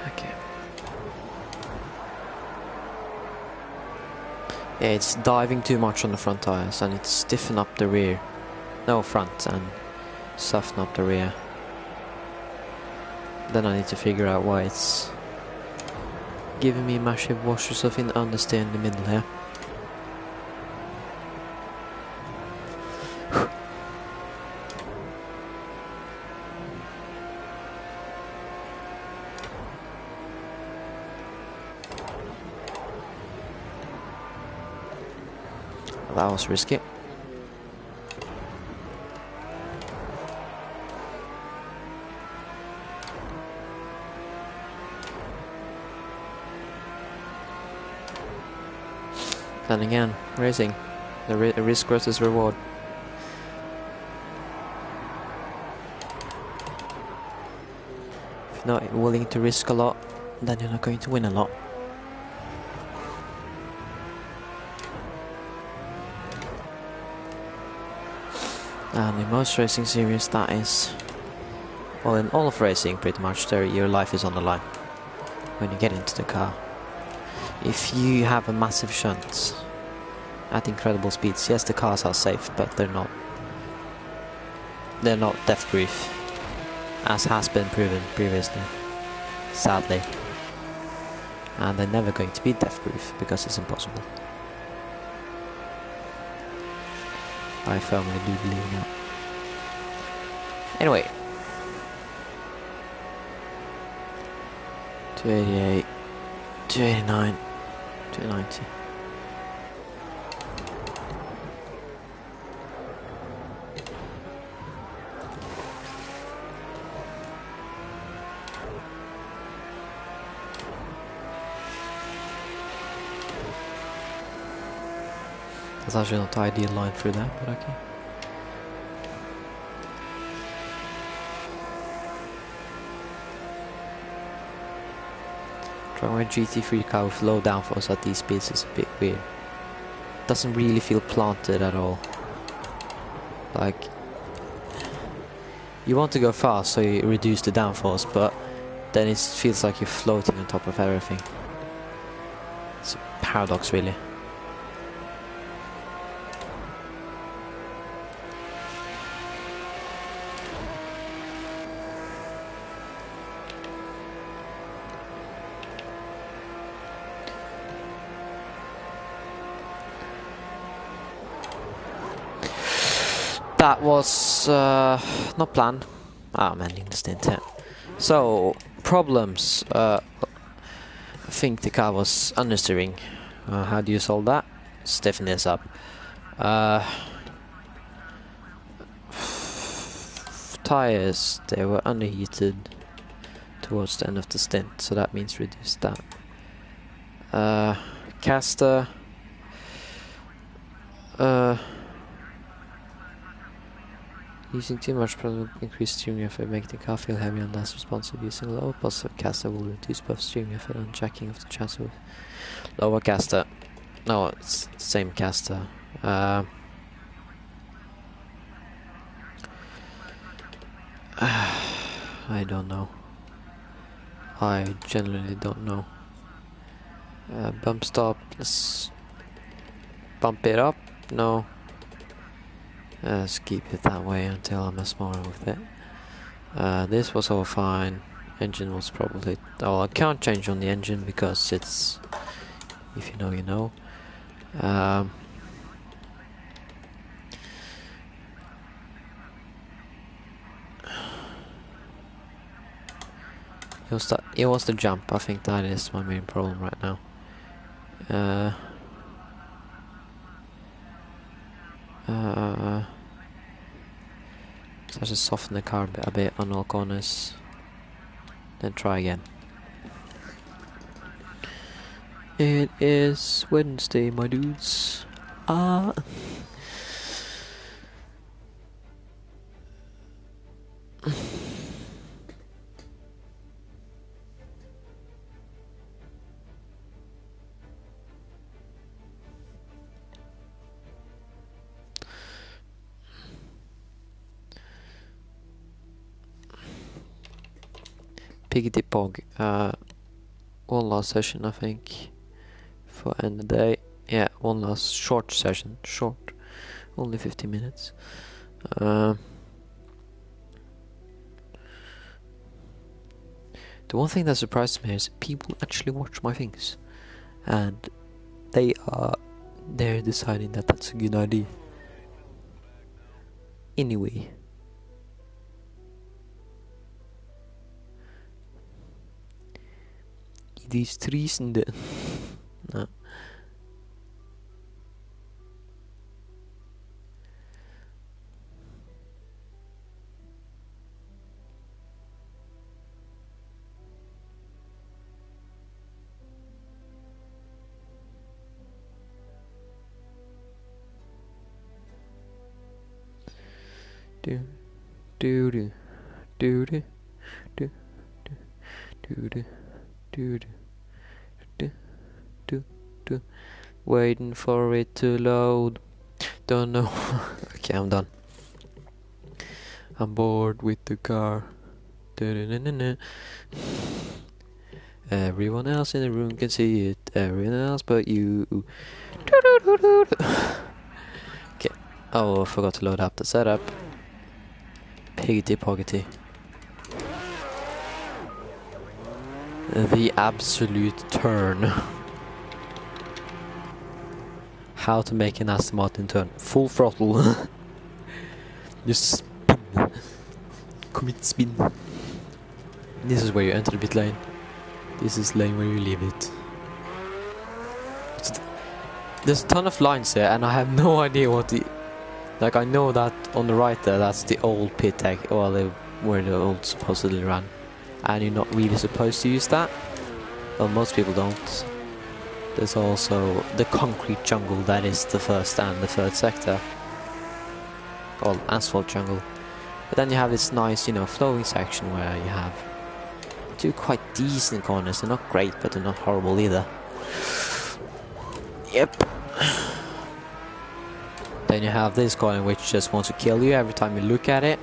Speaker 1: Okay. Yeah, it's diving too much on the front tires, and it's stiffen up the rear. No, front, and soften up the rear. Then I need to figure out why it's giving me massive washes of understeer in the middle here. That was risky. Then again, racing. The risk versus reward. If you're not willing to risk a lot, then you're not going to win a lot. And in most racing series, that is... Well, in all of racing, pretty much, your life is on the line when you get into the car. If you have a massive shunt at incredible speeds, yes, the cars are safe, but they're not death-proof, as has been proven previously, sadly. And they're never going to be death-proof, because it's impossible. I firmly do believe that. Anyway. 288, 289, 290. That's actually not the ideal line through that, but okay. Driving a GT3 car with low downforce at these speeds is a bit weird. Doesn't really feel planted at all. Like, you want to go fast so you reduce the downforce, but then it feels like you're floating on top of everything. It's a paradox, really. That was not planned. I'm ending the stint here. So, problems. I think the car was understeering. How do you solve that? Stiffen this up. Tires, they were underheated towards the end of the stint, so that means reduce that. Caster. Using too much will increase steering effort, making the car feel heavy and less responsive. Using lower positive caster will reduce both steering effort and jacking of the chassis with lower caster. No, it's the same caster. I don't know. I genuinely don't know. Bump stop. Let's bump it up. No. Let's keep it that way until I mess more with it. This was all fine. Engine was probably... Oh, I can't change on the engine because it's... If you know, you know. It was the jump. I think that is my main problem right now. So I just soften the car a bit on all corners. Then try again. It is Wednesday, my dudes. Piggity Pog. One last session, I think, for end of the day. Yeah, one last short session. Short. Only 50 minutes. The one thing that surprised me is people actually watch my things. And they're deciding that that's a good idea. Anyway. These trees and the... No. do do do do do do do do do do do do. Waiting for it to load. Don't know. Okay, I'm done. I'm bored with the car. Everyone else in the room can see it. Everyone else but you. Okay. Oh, I forgot to load up the setup. Piggity poggity. The absolute turn. How to make an Aston Martin turn. Full throttle. Just spin. Commit spin. This is where you enter the pit lane. This is lane where you leave it. There's a ton of lines there and I have no idea what the... Like, I know that on the right there, that's the old pit tag, well, where the old supposedly ran. And you're not really supposed to use that. Well, most people don't. There's also the concrete jungle that is the first and the third sector. Or asphalt jungle. But then you have this nice, you know, flowing section where you have two quite decent corners. They're not great, but they're not horrible either. Yep. Then you have this corner which just wants to kill you every time you look at it.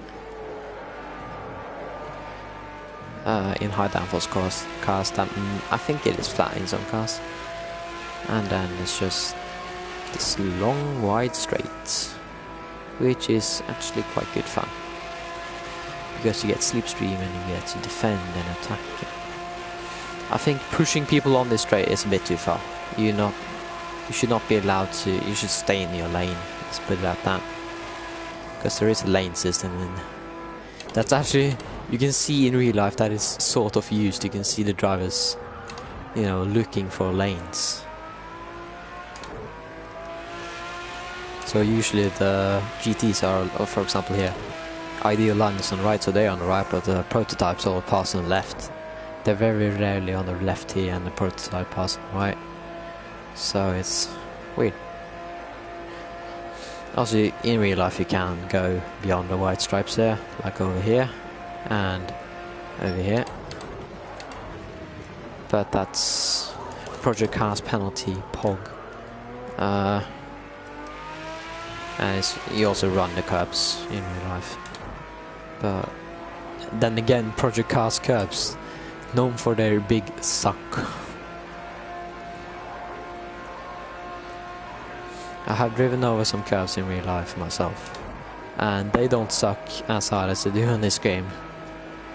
Speaker 1: In high downforce cars that I think it is flat in some cars. And then it's just this long wide straight, which is actually quite good fun. Because you get slipstream and you get to defend and attack. I think pushing people on this straight is a bit too far. You should not be allowed to, you should stay in your lane, let's put it like that. Because there is a lane system and that's actually, you can see in real life that is sort of used. You can see the drivers, you know, looking for lanes. So usually the GTs are, for example here, ideal line is on the right, so they're on the right, but the prototypes all pass on the left. They're very rarely on the left here and the prototype pass on the right. So it's weird. Also, in real life you can go beyond the white stripes there, like over here and over here. But that's Project Cars penalty, POG. And you also run the curbs in real life. But then again, Project Cars curbs, known for their big suck. I have driven over some curves in real life myself, and they don't suck as hard as they do in this game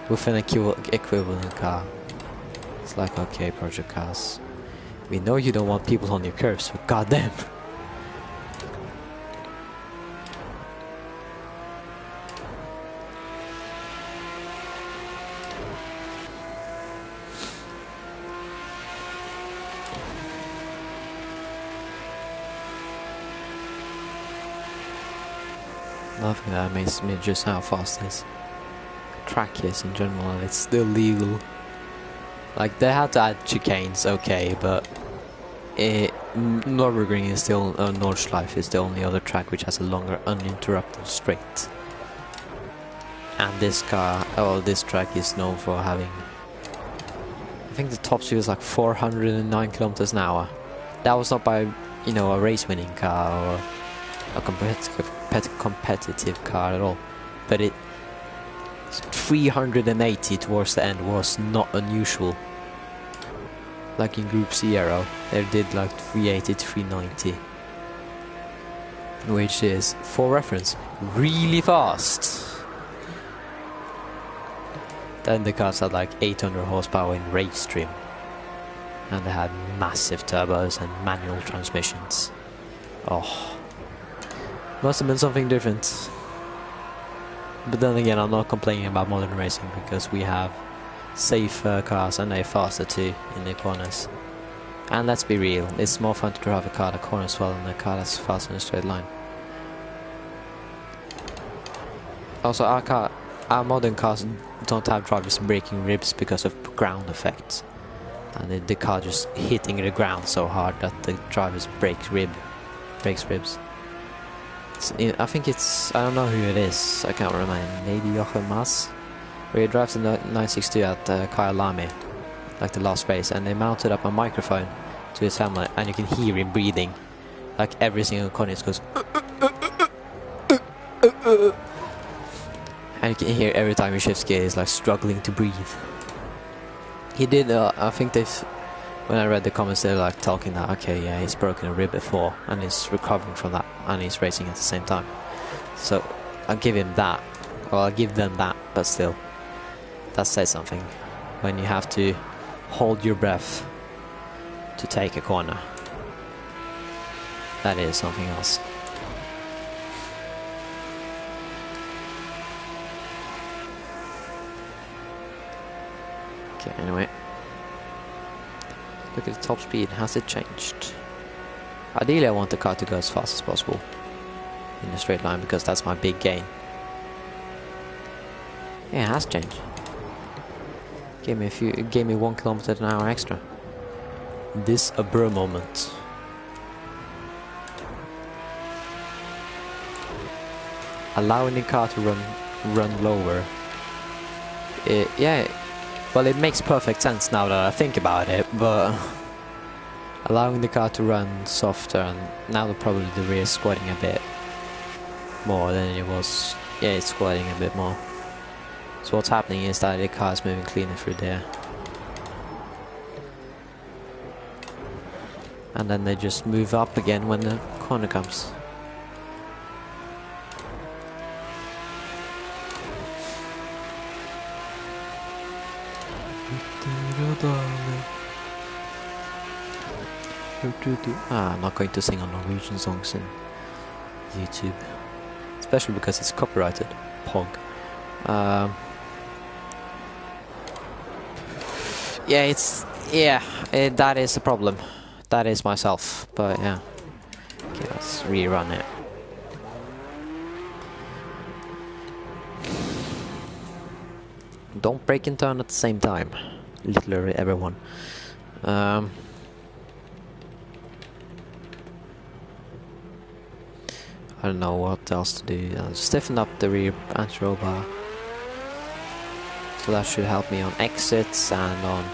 Speaker 1: with an equivalent car. It's like, okay, Project Cars, we know you don't want people on your curves, but goddamn. Nothing that amazes me just how fast this track is in general, and it's still legal. Like, they had to add chicanes, okay, but Nürburgring is still, Nordschleife is the only other track which has a longer uninterrupted straight. And this car, this track is known for having, I think the top speed is like 409 kilometers an hour. That was not by, you know, a race-winning car or a competitive car at all, but 380 towards the end was not unusual. Like in Group Zero, they did like 380 to 390, which is, for reference, really fast. Then the cars had like 800 horsepower in race trim, and they had massive turbos and manual transmissions. Oh, must have been something different. But then again, I'm not complaining about modern racing because we have safer cars and they're faster too in the corners. And let's be real, it's more fun to drive a car that corners well than a car that's fast in a straight line. Also, our modern cars don't have drivers breaking ribs because of ground effects. And the car just hitting the ground so hard that the drivers breaks ribs. I think it's, I don't know who it is, I can't remember, maybe Jochen Mass, where he drives in the 962 at Kyalami, like the last race, and they mounted up a microphone to his helmet, and you can hear him breathing, like every single corner it goes, and you can hear every time he shifts gear, he's like struggling to breathe. He did, I think when I read the comments, they're like talking that, okay, yeah, he's broken a rib before, and he's recovering from that, and he's racing at the same time. So, I'll give him that. Well, I'll give them that, but still. That says something. When you have to hold your breath to take a corner. That is something else. Okay, anyway. Look at the top speed, has it changed? Ideally I want the car to go as fast as possible in a straight line because that's my big gain. Yeah, it has changed. Gave me 1 kilometer an hour extra. This a bro moment. Allowing the car to run lower. Yeah. Well, it makes perfect sense now that I think about it, but allowing the car to run softer, and now probably the rear is squatting a bit more than it was. Yeah, it's squatting a bit more. So what's happening is that the car is moving cleaner through there. And then they just move up again when the corner comes. I'm not going to sing on Norwegian songs in YouTube, especially because it's copyrighted. Pog. That is a problem. That is myself, but yeah. Okay, let's rerun it. Don't break and turn at the same time, literally everyone. I don't know what else to do. Stiffen up the rear anti-roll bar. So that should help me on exits and on...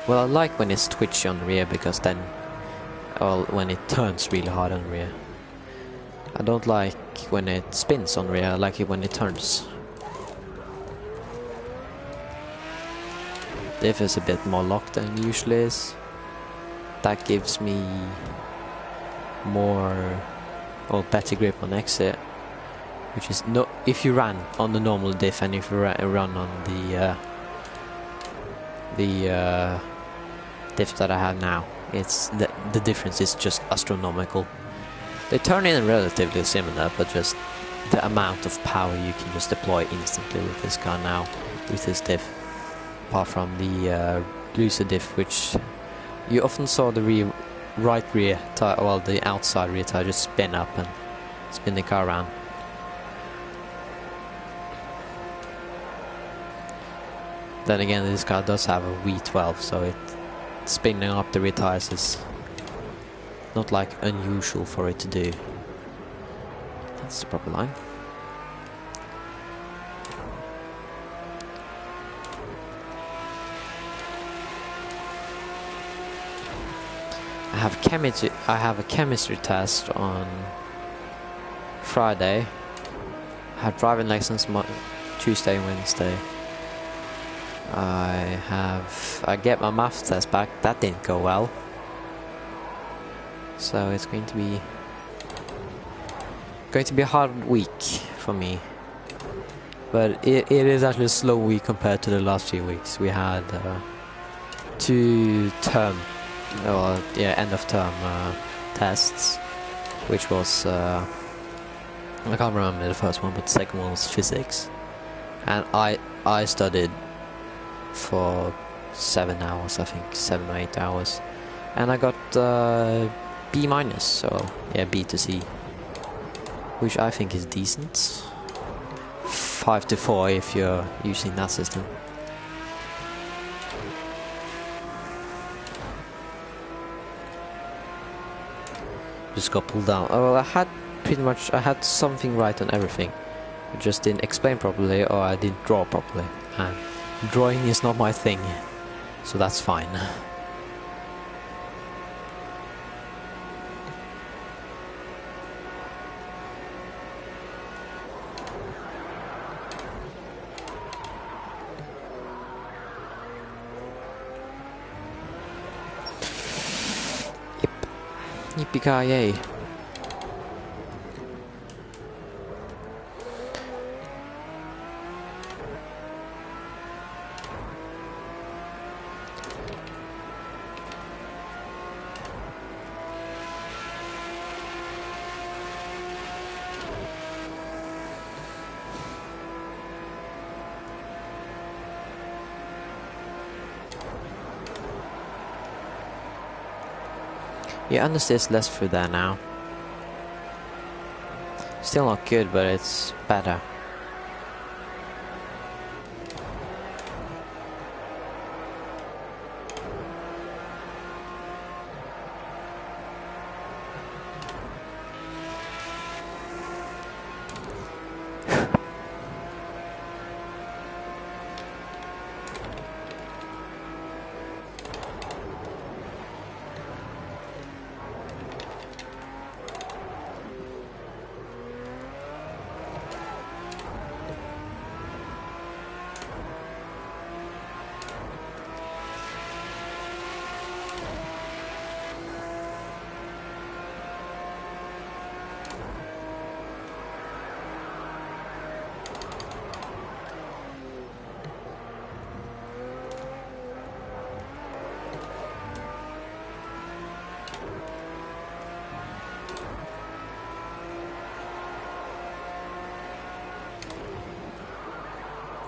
Speaker 1: Well, I like when it's twitchy on the rear because then... Well, when it turns really hard on the rear. I don't like when it spins on the rear, I like it when it turns. Diff is a bit more locked than it usually is. That gives me more... or better grip on exit, which is no. If you run on the normal diff and if you run on the diff that I have now, it's the difference is just astronomical. They turn in relatively similar, but just the amount of power you can just deploy instantly with this car now with this diff, apart from the looser diff, which you often saw the right rear tire, well, the outside rear tire just spin up and spin the car around. Then again, this car does have a V12, so spinning up the rear tires is not like unusual for it to do. That's the proper line. I have a chemistry test on Friday. I have driving lessons Tuesday and Wednesday. I get my maths test back. That didn't go well. So it's going to be a hard week for me. But it is actually a slow week compared to the last few weeks. We had 2 end of term tests, which was I can't remember the first one, but the second one was physics, and I studied for 7 hours, I think 7 or 8 hours, and I got B minus, so yeah, B to C, which I think is decent. 5 to 4 if you're using that system. Just got pulled down. Oh, I had pretty much I had something right on everything. I just didn't explain properly or I didn't draw properly. And drawing is not my thing, so that's fine. Yippee-ki-yay. Yeah, understeer's less through there now. Still not good, but it's better.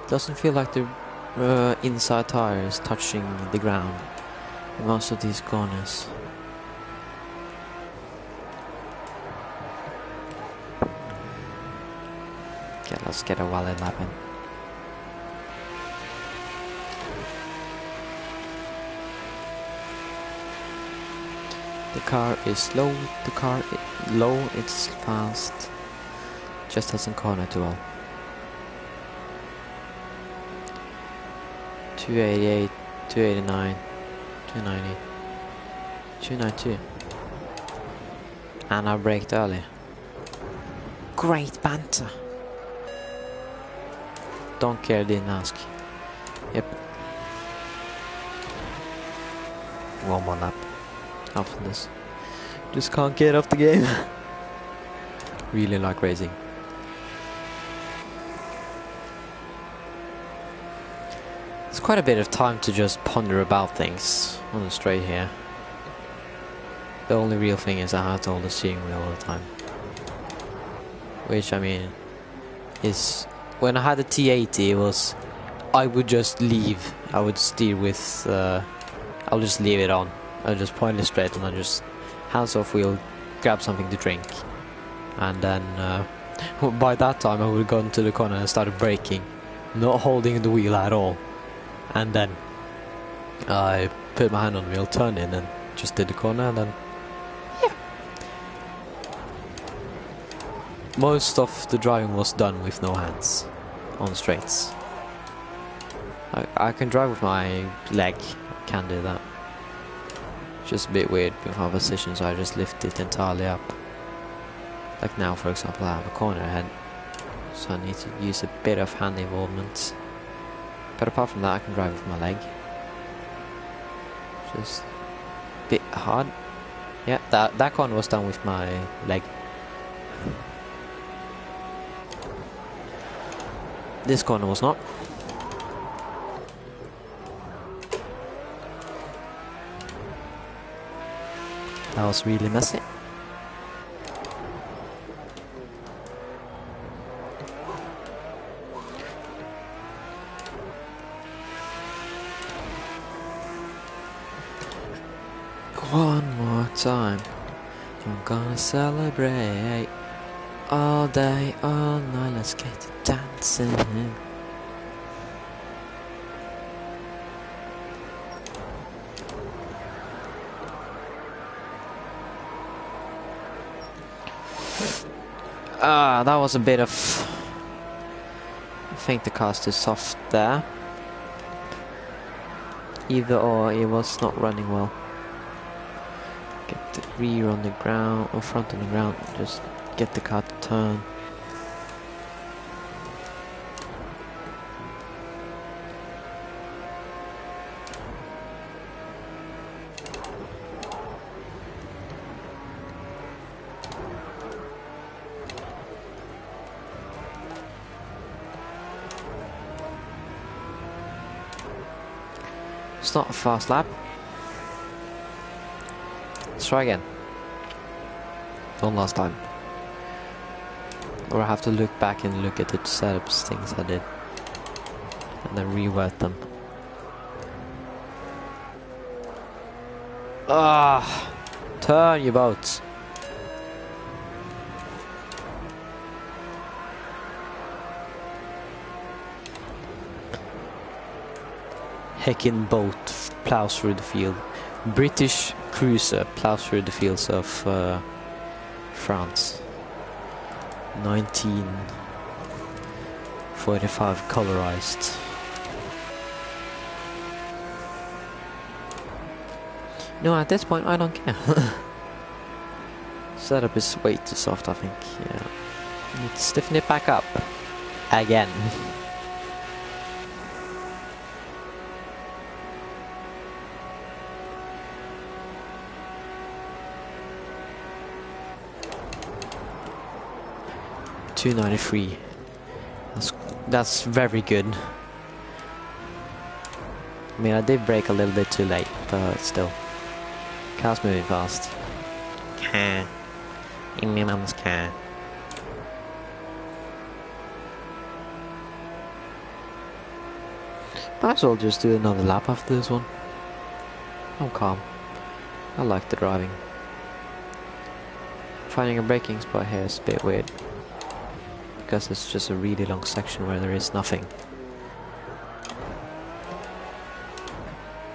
Speaker 1: Doesn't feel like the inside tire is touching the ground in most of these corners. Okay, let's get a wallet lap in. The car is slow, the car low, it's fast. Just doesn't corner too well. 288, 289, 290, 292. And I braked early. Great banter. Don't care, didn't ask. Yep. One more lap after this. Just can't get off the game. Really like racing. It's quite a bit of time to just ponder about things on the straight here. The only real thing is I have to hold the steering wheel all the time. Which, I mean, is... When I had the T80, it was... I would just leave. I would steer with... I'll just leave it on. I'll just point it straight and I'll just... Hands off wheel, grab something to drink. And then... by that time I would have gone to the corner and started braking. Not holding the wheel at all. And then I put my hand on the wheel, turned in and just did the corner and then... Yeah. Most of the driving was done with no hands on straights. I can drive with my leg, I can do that. Just a bit weird with my position, so I just lift it entirely up. Like now, for example, I have a corner ahead, so I need to use a bit of hand involvement. But apart from that, I can drive with my leg. Just a bit hard. Yeah, that corner was done with my leg. This corner was not. That was really messy. One more time, I'm gonna celebrate all day, all night. Let's get to dancing. That was a bit of... I think the car's too soft there. Either or, it was not running well. Get the rear on the ground, or front on the ground, just get the car to turn. It's not a fast lap. Let's try again. One last time. Or I have to look back and look at the setups things I did. And then reword them. Turn your boats. Heckin' boat plows through the field. British cruiser plows through the fields of France. 1945 colorized. No, at this point I don't care. Setup is way too soft, I think. Yeah, need to stiffen it back up again. .293. That's very good. I mean, I did brake a little bit too late, but still. Car's moving fast. Car. In my mum's car. Might as well just do another lap after this one. I'm calm. I like the driving. Finding a braking spot here is a bit weird. Because it's just a really long section where there is nothing.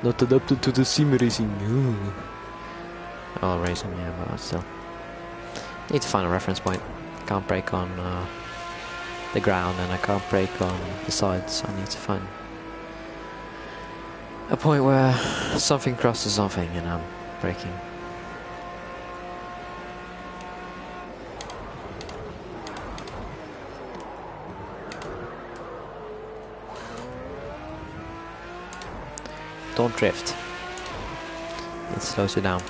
Speaker 1: Not adapted to the sim racing. Oh, racing, yeah, but still. Need to find a reference point. Can't brake on the ground and I can't brake on the sides, so I need to find a point where something crosses something and I'm braking. Don't drift. It slows you down.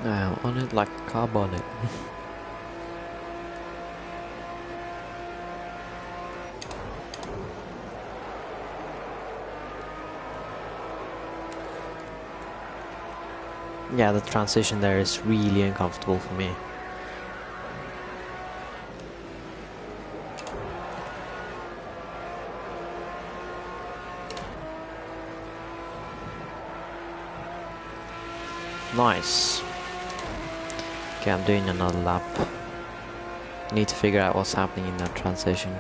Speaker 1: Now on it like a car bonnet. Yeah, the transition there is really uncomfortable for me. Nice. Okay, I'm doing another lap. Need to figure out what's happening in that transition.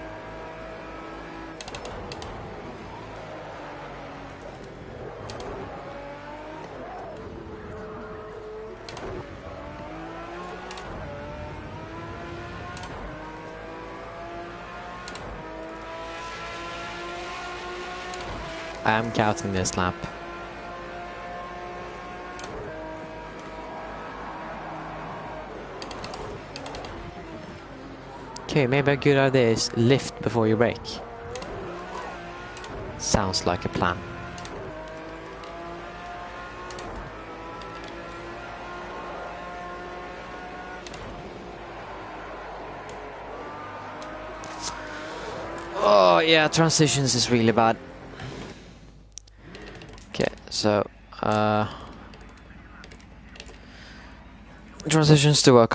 Speaker 1: I am counting this lap. Okay, maybe a good idea is lift before you brake. Sounds like a plan. Oh yeah, transitions is really bad. Okay, so transitions to work